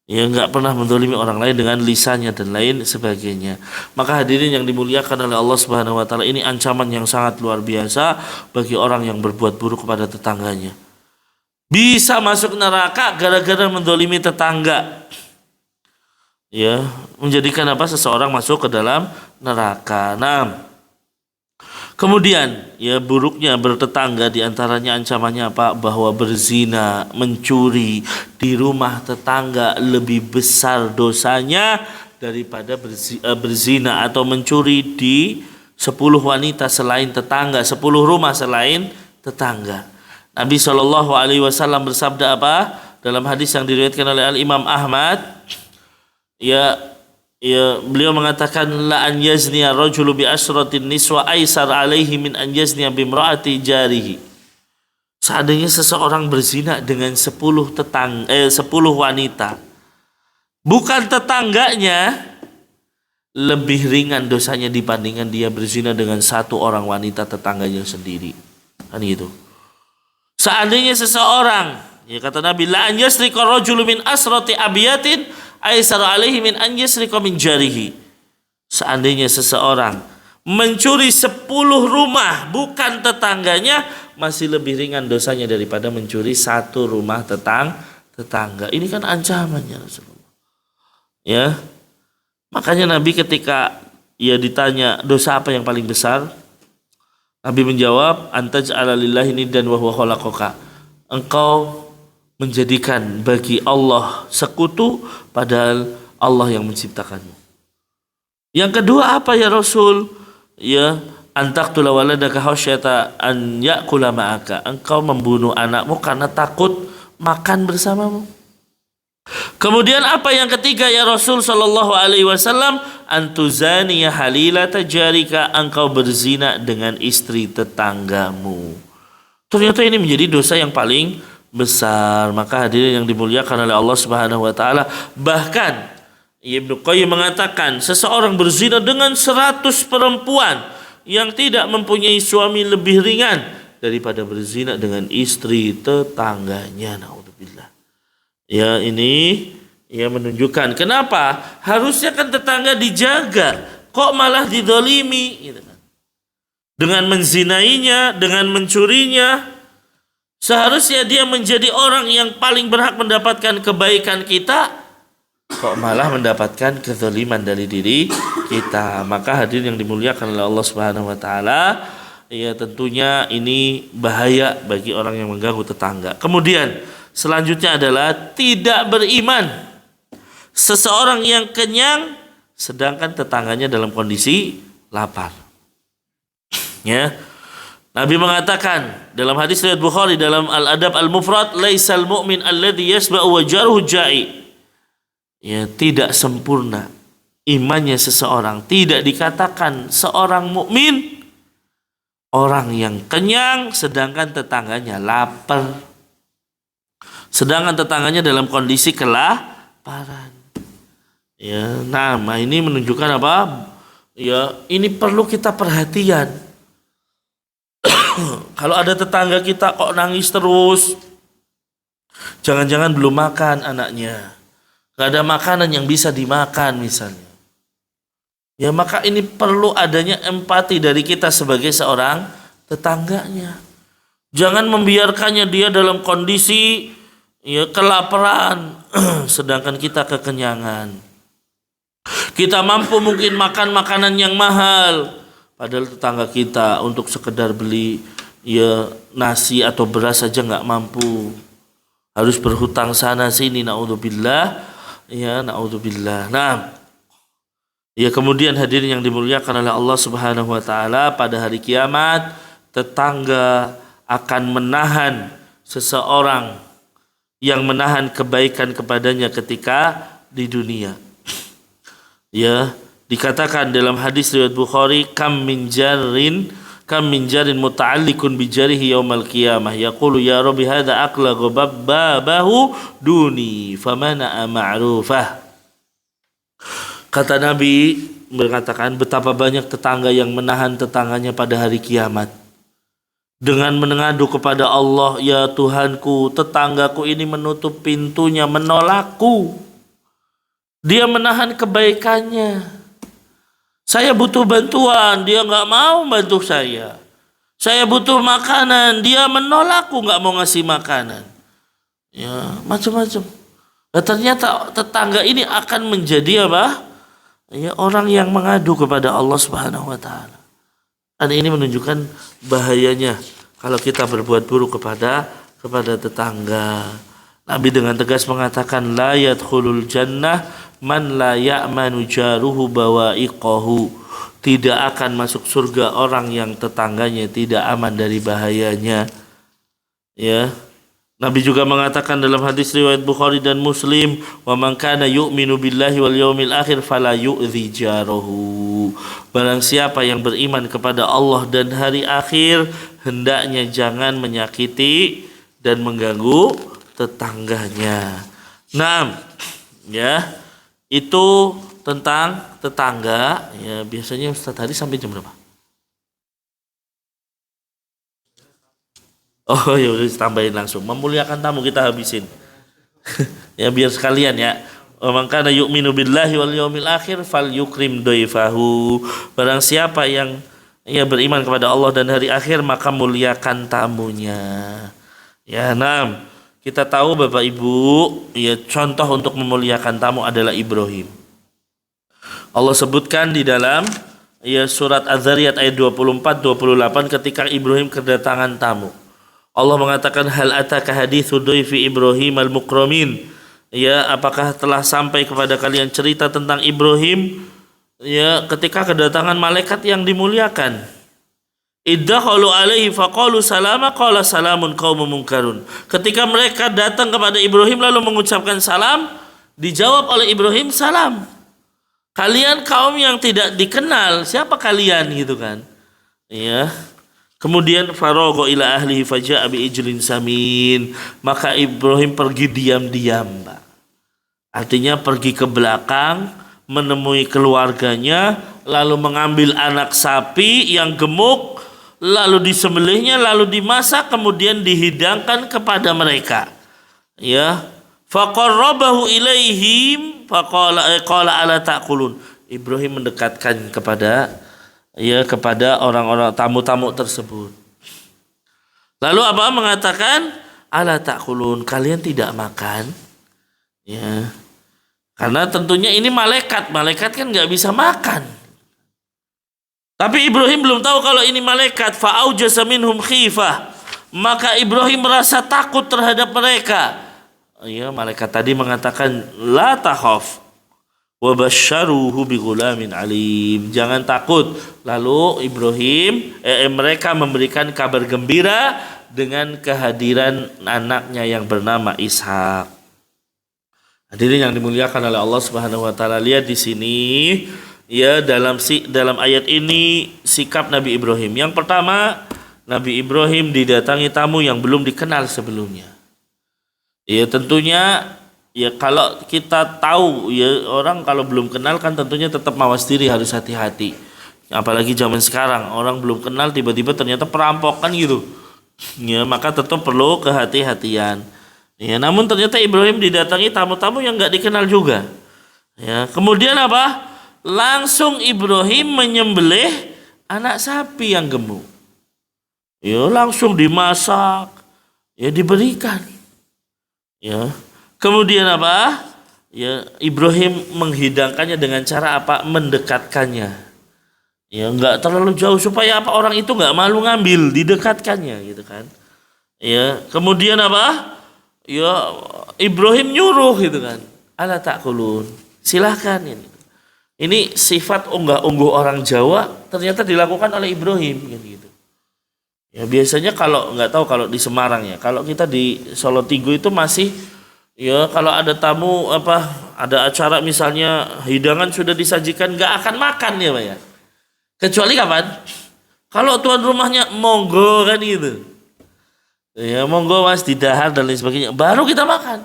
Ya nggak pernah mendolimi orang lain dengan lisannya dan lain sebagainya. Maka hadirin yang dimuliakan oleh Allah Subhanahu wa taala, ini ancaman yang sangat luar biasa bagi orang yang berbuat buruk kepada tetangganya. Bisa masuk neraka gara-gara mendolimi tetangga. Ya, menjadikan seseorang masuk ke dalam neraka. Kemudian ya buruknya bertetangga, diantaranya ancamannya bahwa berzina, mencuri di rumah tetangga lebih besar dosanya daripada berzina atau mencuri di 10 wanita selain tetangga, 10 rumah selain tetangga. Nabi SAW bersabda dalam hadis yang diriwayatkan oleh Al-Imam Ahmad, beliau mengatakan la an yazniya rajulu bi asratin niswa aisar alaihi min an yazniya bi imraati jarihi. Seandainya seseorang berzina dengan 10 wanita, bukan tetangganya, lebih ringan dosanya dibandingkan dia berzina dengan 1 orang wanita tetangganya sendiri. Kan gitu. Seandainya seseorang, ya kata Nabi, la an yasriqa rajulu min asrati abiyatin aisar alaihi min an yasriqa min jarihi. Seandainya seseorang mencuri 10 rumah bukan tetangganya, masih lebih ringan dosanya daripada mencuri 1 rumah tetangga. Ini kan ancamannya Rasulullah. Ya. Makanya Nabi ketika ditanya dosa apa yang paling besar, Nabi menjawab, antaj'ala lillahi niddan wa huwa khalaqaka. Engkau menjadikan bagi Allah sekutu padahal Allah yang menciptakanmu. Yang kedua apa ya Rasul? Ya, antaqtula waladaka khasyata an ya'kula ma'aka. Engkau membunuh anakmu karena takut makan bersamamu. Kemudian apa yang ketiga ya Rasul sallallahu alaihi wasallam? Antuzaniya halilata jarika, engkau berzina dengan istri tetanggamu. Ternyata ini menjadi dosa yang paling besar. Maka hadirin yang dimuliakan oleh Allah Subhanahu wa taala, bahkan Ibnu Qayyim mengatakan seseorang berzina dengan 100 perempuan yang tidak mempunyai suami lebih ringan daripada berzina dengan istri tetangganya. Naudzubillah. Ya, ini ya menunjukkan kenapa harusnya kan tetangga dijaga, kok malah didolimi gitu kan. Dengan menzinainya, dengan mencurinya. Seharusnya dia menjadi orang yang paling berhak mendapatkan kebaikan kita, kok malah mendapatkan kezaliman dari diri kita. Maka hadirin yang dimuliakan oleh Allah Subhanahu wa taala, ya tentunya ini bahaya bagi orang yang mengganggu tetangga. Kemudian selanjutnya adalah tidak beriman. Seseorang yang kenyang sedangkan tetangganya dalam kondisi lapar. Ya. Nabi mengatakan dalam hadis riwayat Bukhari dalam Al-Adab Al-Mufrad, laisal mu'min alladhi yasba'u wa jaruhu ja'i. Ya, tidak sempurna imannya seseorang, tidak dikatakan seorang mukmin orang yang kenyang sedangkan tetangganya lapar, sedangkan tetangganya dalam kondisi kelaparan. Ya, nah ini menunjukkan apa? Ya, ini perlu kita perhatian. Kalau ada tetangga kita kok nangis terus, jangan-jangan belum makan anaknya, gak ada makanan yang bisa dimakan misalnya. Ya, maka ini perlu adanya empati dari kita sebagai seorang tetangganya. Jangan membiarkannya dia dalam kondisi ya kelaparan sedangkan kita kekenyangan. Kita mampu mungkin makan makanan yang mahal, padahal tetangga kita untuk sekedar beli ya nasi atau beras saja nggak mampu, harus berhutang sana sini. Naudzubillah, ya naudzubillah. Nah, ya kemudian hadirin yang dimuliakan oleh Allah Subhanahu wa taala, pada hari kiamat tetangga akan menahan seseorang yang menahan kebaikan kepadanya ketika di dunia. Ya, dikatakan dalam hadis riwayat Bukhari, kam min jarin muta'alliqun bi jarihi yaumal qiyamah yaqulu ya rabbi hadza aqla babahu duni famana ma'rufah. Kata Nabi mengatakan betapa banyak tetangga yang menahan tetangganya pada hari kiamat dengan mengadu kepada Allah, ya Tuhanku, tetanggaku ini menutup pintunya, menolakku. Dia menahan kebaikannya. Saya butuh bantuan, dia nggak mau bantu saya. Saya butuh makanan, dia menolakku, nggak mau ngasih makanan. Ya, macam-macam. Nah, ternyata tetangga ini akan menjadi apa? Ya, orang yang mengadu kepada Allah Subhanahu wa taala. Dan ini menunjukkan bahayanya kalau kita berbuat buruk kepada tetangga. Nabi dengan tegas mengatakan, la yadkhulul jannah man la ya'manu jaruhu bawa'iqahu. Tidak akan masuk surga orang yang tetangganya tidak aman dari bahayanya. Ya. Nabi juga mengatakan dalam hadis riwayat Bukhari dan Muslim, wa man kana yu'minu billahi wal yaumil akhir fala yu'dhi jarahu. Barang siapa yang beriman kepada Allah dan hari akhir, hendaknya jangan menyakiti dan mengganggu tetangganya. Nah, ya, itu tentang tetangga. Ya, biasanya Ustaz tadi sampai jam berapa? Oh ya udah tambahin langsung. Memuliakan tamu kita habisin. Ya biar sekalian ya. Man kana yu'minu billahi wal yaumil akhir falyukrim dhaifahu. Barang siapa yang beriman kepada Allah dan hari akhir, maka muliakan tamunya. Ya, nah, kita tahu Bapak Ibu, ya contoh untuk memuliakan tamu adalah Ibrahim. Allah sebutkan di dalam ya surat Az-Zariyat ayat 24-28 ketika Ibrahim kedatangan tamu. Allah mengatakan hal ataka haditsu dhaifi Ibrahim al-mukramin. Ya, apakah telah sampai kepada kalian cerita tentang Ibrahim ya ketika kedatangan malaikat yang dimuliakan. Iddakhalu alaihi faqalu salama qala salamun qaumun munkarun. Ketika mereka datang kepada Ibrahim lalu mengucapkan salam, dijawab oleh Ibrahim, salam. Kalian kaum yang tidak dikenal, siapa kalian gitu kan? Ya. Kemudian faragha ila ahlihi faja'a bi ijlin samin. Maka Ibrahim pergi diam-diam, Pak. Artinya pergi ke belakang, menemui keluarganya, lalu mengambil anak sapi yang gemuk, lalu disembelihnya, lalu dimasak, kemudian dihidangkan kepada mereka. Ya, faqarrabahu ilaihim faqala ala ta'kulun. Ibrahim mendekatkan kepada orang-orang tamu-tamu tersebut. Lalu apa mengatakan ala ta'kulun, kalian tidak makan? Ya. Karena tentunya ini malaikat kan nggak bisa makan. Tapi Ibrahim belum tahu kalau ini malaikat. Fa'aujasa minhum khifah. Maka Ibrahim merasa takut terhadap mereka. Ya, malaikat tadi mengatakan la takhaf wa basyaruhu bi ghulamin alim. Jangan takut. Lalu mereka memberikan kabar gembira dengan kehadiran anaknya yang bernama Ishak. Hadirin yang dimuliakan oleh Allah Subhanahu wa taala, lihat di sini ya dalam ayat ini sikap Nabi Ibrahim. Yang pertama, Nabi Ibrahim didatangi tamu yang belum dikenal sebelumnya. Ya tentunya ya kalau kita tahu ya orang kalau belum kenal kan tentunya tetap mawas diri, harus hati-hati. Apalagi zaman sekarang orang belum kenal tiba-tiba ternyata perampokan gitu. Ya maka tetap perlu kehati-hatian. Ya, namun ternyata Ibrahim didatangi tamu-tamu yang nggak dikenal juga. Ya, kemudian apa? Langsung Ibrahim menyembelih anak sapi yang gemuk. Ya, langsung dimasak, ya diberikan. Ya, kemudian apa? Ya, Ibrahim menghidangkannya dengan cara apa? Mendekatkannya. Ya, nggak terlalu jauh supaya apa? Orang itu nggak malu ngambil, didekatkannya, gitu kan? Ya, kemudian apa? Ya Ibrahim nyuruh gitu kan, ala ta'kulun, silahkan ini. Ini sifat unggah-ungguh orang Jawa ternyata dilakukan oleh Ibrahim gitu. Ya biasanya kalau nggak tahu kalau di Semarang ya, kalau kita di Solo Tigo itu masih ya kalau ada tamu ada acara misalnya hidangan sudah disajikan nggak akan makan ya Pak ya. Kecuali kapan? Kalau tuan rumahnya monggo kan gitu. Ya monggo mas didahar dan lain sebagainya baru kita makan.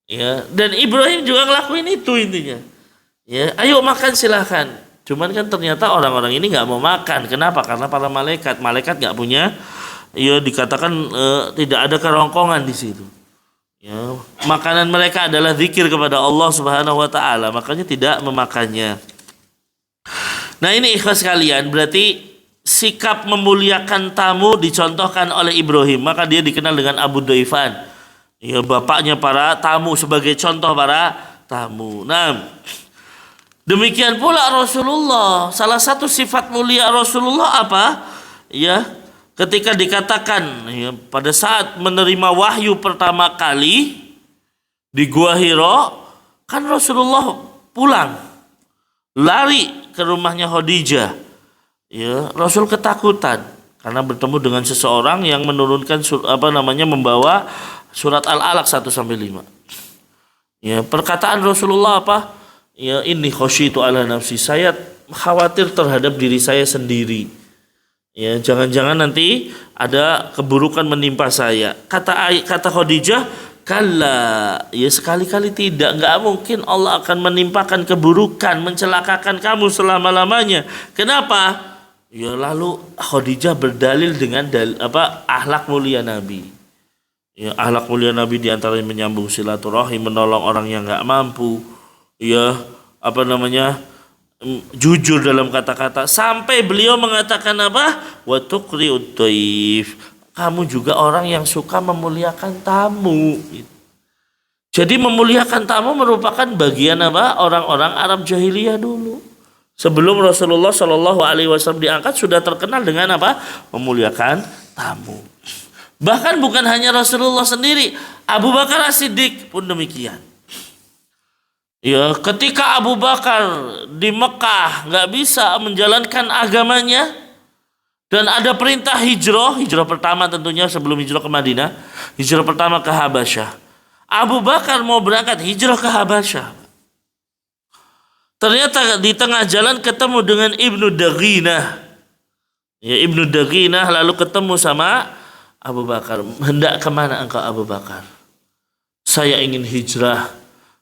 Ya dan Ibrahim juga ngelakuin itu intinya. Ya ayo makan silahkan. Cuman kan ternyata orang-orang ini nggak mau makan. Kenapa? Karena para malaikat nggak punya. Ya dikatakan tidak ada kerongkongan di situ. Ya makanan mereka adalah zikir kepada Allah Subhanahu Wa Taala. Makanya tidak memakannya. Nah ini ikhlas kalian berarti sikap memuliakan tamu dicontohkan oleh Ibrahim, maka dia dikenal dengan Abu Daifan. Ya, bapaknya para tamu sebagai contoh para tamu. Nah, demikian pula Rasulullah. Salah satu sifat mulia Rasulullah apa? Ya, ketika dikatakan ya, pada saat menerima wahyu pertama kali di Gua Hira, kan Rasulullah pulang, lari ke rumahnya Khadijah. Ya, Rasul ketakutan karena bertemu dengan seseorang yang menurunkan membawa surat Al-Alaq 1-5. Ya, perkataan Rasulullah apa? Ya, inni khasyitu ala nafsi, saya khawatir terhadap diri saya sendiri. Ya, jangan-jangan nanti ada keburukan menimpa saya. Kata Khadijah, kalla, ya sekali-kali tidak, enggak mungkin Allah akan menimpakan keburukan, mencelakakan kamu selama-lamanya. Kenapa? Ya lalu Khadijah berdalil dengan akhlak mulia Nabi. Ya akhlak mulia Nabi diantaranya menyambung silaturahim, menolong orang yang nggak mampu. Ya jujur dalam kata-kata. Sampai beliau mengatakan apa? Wa tuqri'ud dhaif. Kamu juga orang yang suka memuliakan tamu. Jadi memuliakan tamu merupakan bagian apa? Orang-orang Arab jahiliyah dulu. Sebelum Rasulullah Shallallahu Alaihi Wasallam diangkat sudah terkenal dengan apa? Memuliakan tamu. Bahkan bukan hanya Rasulullah sendiri, Abu Bakar As-Siddiq pun demikian. Ya, ketika Abu Bakar di Mekah nggak bisa menjalankan agamanya dan ada perintah hijrah pertama tentunya sebelum hijrah ke Madinah, hijrah pertama ke Habasyah. Abu Bakar mau berangkat hijrah ke Habasyah. Ternyata di tengah jalan ketemu dengan Ibnu Daghinah. Ya, Ibnu Daghinah lalu ketemu sama Abu Bakar. Hendak kemana engkau Abu Bakar? Saya ingin hijrah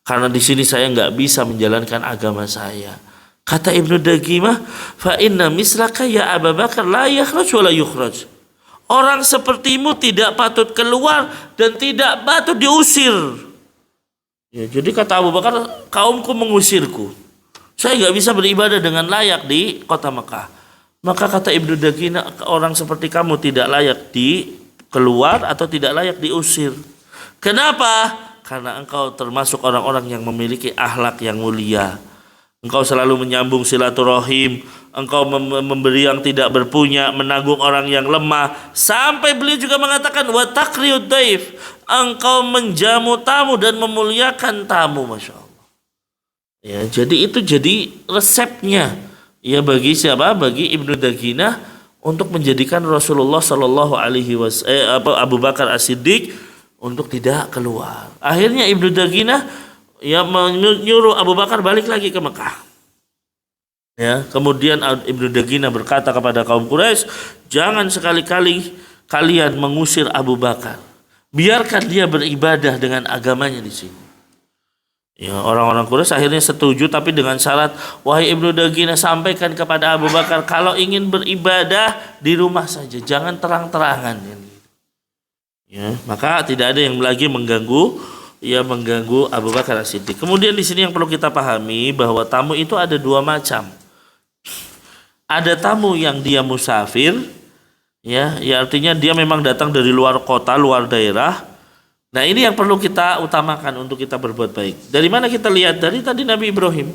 karena di sini saya nggak bisa menjalankan agama saya. Kata Ibnu Daghinah, fa inna mislaka ya Abu Bakar la yakhraj wa la yukhraj. Orang sepertimu tidak patut keluar dan tidak patut diusir. Ya, jadi kata Abu Bakar, kaumku mengusirku. Saya nggak bisa beribadah dengan layak di kota Mekah. Maka kata Ibnu Daghinah, orang seperti kamu tidak layak di keluar atau tidak layak diusir. Kenapa? Karena engkau termasuk orang-orang yang memiliki akhlak yang mulia. Engkau selalu menyambung silaturahim, engkau memberi yang tidak berpunya, menanggung orang yang lemah. Sampai beliau juga mengatakan wa taqriyud daif, engkau menjamu tamu dan memuliakan tamu, Masya Allah. Ya, jadi itu jadi resepnya ya bagi siapa? Bagi Ibnu Daghinah untuk menjadikan Rasulullah Shallallahu Alaihi Wasallam Abu Bakar As-Siddiq untuk tidak keluar. Akhirnya Ibnu Daghinah ya menyuruh Abu Bakar balik lagi ke Mekah. Ya, kemudian Ibnu Daghinah berkata kepada kaum Quraisy, jangan sekali-kali kalian mengusir Abu Bakar. Biarkan dia beribadah dengan agamanya di sini. Ya, orang-orang Quraisy akhirnya setuju tapi dengan syarat, wahai Ibnu Daghinah, sampaikan kepada Abu Bakar kalau ingin beribadah di rumah saja, jangan terang-terangan. Ya, maka tidak ada yang lagi mengganggu Abu Bakar As-Siddiq. Kemudian di sini yang perlu kita pahami bahwa tamu itu ada dua macam. Ada tamu yang dia musafir, ya artinya dia memang datang dari luar kota, luar daerah. Nah, ini yang perlu kita utamakan untuk kita berbuat baik. Dari mana kita lihat? Dari tadi Nabi Ibrahim.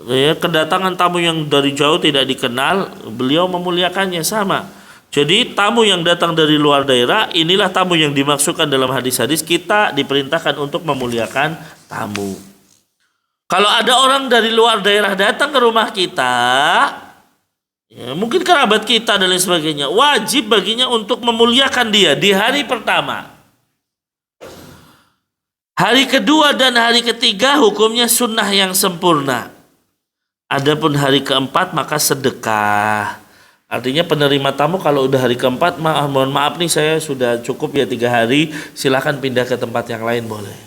Ya, kedatangan tamu yang dari jauh tidak dikenal, beliau memuliakannya sama. Jadi tamu yang datang dari luar daerah, inilah tamu yang dimaksudkan dalam hadis-hadis, kita diperintahkan untuk memuliakan tamu. Kalau ada orang dari luar daerah datang ke rumah kita, ya, mungkin kerabat kita dan lain sebagainya, wajib baginya untuk memuliakan dia di hari pertama. Hari kedua dan hari ketiga hukumnya sunnah yang sempurna. Adapun hari keempat maka sedekah. Artinya penerima tamu kalau udah hari keempat, mohon maaf nih saya sudah cukup ya 3 hari, silakan pindah ke tempat yang lain boleh.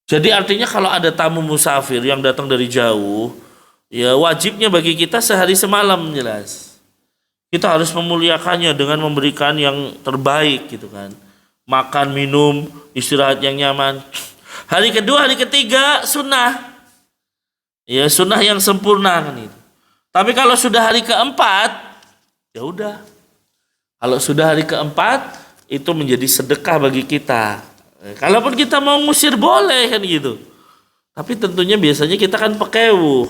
Jadi artinya kalau ada tamu musafir yang datang dari jauh, ya wajibnya bagi kita sehari semalam jelas. Kita harus memuliakannya dengan memberikan yang terbaik gitu kan. Makan, minum, istirahat yang nyaman. Hari kedua, hari ketiga sunnah. Ya, sunnah yang sempurna kan itu. Tapi kalau sudah hari keempat, ya udah. Kalau sudah hari keempat, itu menjadi sedekah bagi kita. Kalaupun kita mau ngusir boleh kan gitu. Tapi tentunya biasanya kita kan pekewuh.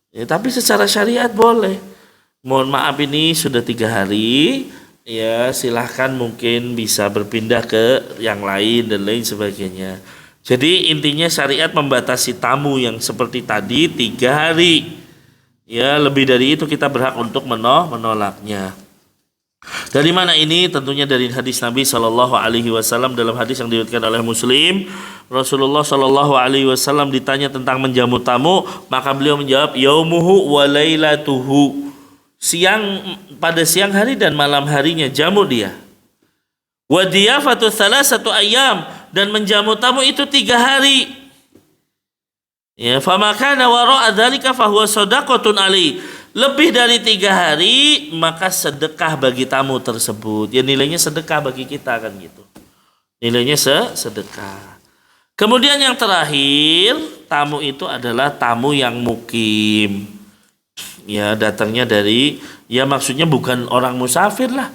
Ya, tapi secara syariat boleh. Mohon maaf ini sudah 3 hari. Ya, silahkan mungkin bisa berpindah ke yang lain dan lain sebagainya. Jadi intinya syariat membatasi tamu yang seperti tadi 3 hari. Ya, lebih dari itu kita berhak untuk menolaknya. Dari mana ini? Tentunya dari hadis Nabi Shallallahu Alaihi Wasallam dalam hadis yang diriwayatkan oleh Muslim. Rasulullah Shallallahu Alaihi Wasallam ditanya tentang menjamu tamu, maka beliau menjawab, yaumuhu wa lailatuhu. Pada siang hari dan malam harinya jamu dia. Wa diyafatu thalathatu ayyam, dan menjamu tamu itu 3 hari. Ya, fama kana wara'a dzalika fahuwa shadaqatun alaihi. Lebih dari 3 hari maka sedekah bagi tamu tersebut. Ya, nilainya sedekah bagi kita kan gitu. Nilainya sedekah. Kemudian yang terakhir, tamu itu adalah tamu yang mukim. Ya, datangnya dari, ya maksudnya bukan orang musafir lah.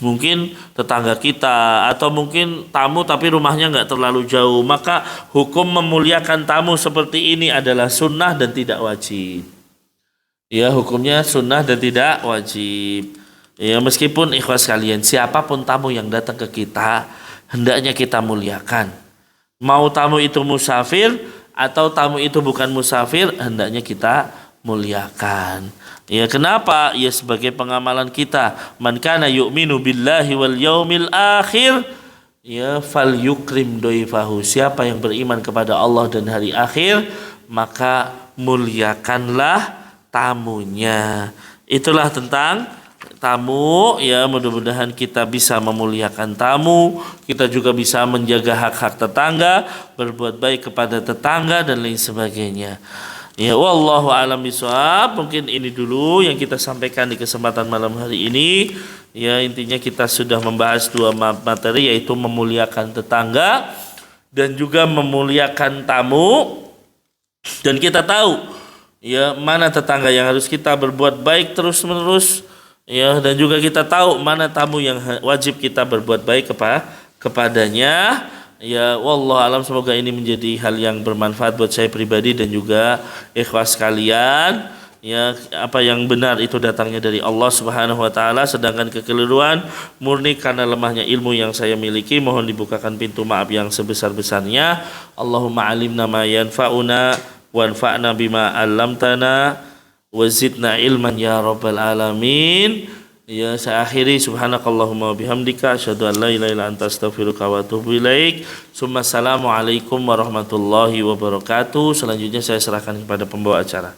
Mungkin tetangga kita atau mungkin tamu tapi rumahnya nggak terlalu jauh. Maka hukum memuliakan tamu seperti ini adalah sunnah dan tidak wajib. Ya, hukumnya sunnah dan tidak wajib. Ya, meskipun ikhwas kalian, siapapun tamu yang datang ke kita, hendaknya kita muliakan. Mau tamu itu musafir atau tamu itu bukan musafir, hendaknya kita muliakan. Ya, kenapa? Ya, sebagai pengamalan kita. Man kana yu'minu billahi wal yaumil akhir, ya fal yukrim doifahu. Siapa yang beriman kepada Allah dan hari akhir, maka muliakanlah tamunya. Itulah tentang tamu. Ya, mudah-mudahan kita bisa memuliakan tamu, kita juga bisa menjaga hak-hak tetangga, berbuat baik kepada tetangga dan lain sebagainya. Ya, wallahu a'lam bishawab. Mungkin ini dulu yang kita sampaikan di kesempatan malam hari ini. Ya, intinya kita sudah membahas dua materi, yaitu memuliakan tetangga dan juga memuliakan tamu. Dan kita tahu ya mana tetangga yang harus kita berbuat baik terus-menerus, ya, dan juga kita tahu mana tamu yang wajib kita berbuat baik kepadanya. Ya, wallahu alam, semoga ini menjadi hal yang bermanfaat buat saya pribadi dan juga ikhwas kalian. Ya, apa yang benar itu datangnya dari Allah Subhanahu wa taala, sedangkan kekeliruan murni karena lemahnya ilmu yang saya miliki. Mohon dibukakan pintu maaf yang sebesar-besarnya. Allahumma alimna ma yanfa'una wanfa'na bima 'allamtana wa zidna ilman ya rabbal alamin. Ya, saya akhiri, subhanakallahumma bihamdika asyhadu an la ilaha illa anta astaghfiruka wa atubu ilaik. Assalamualaikum warahmatullahi wabarakatuh. Selanjutnya saya serahkan kepada pembawa acara.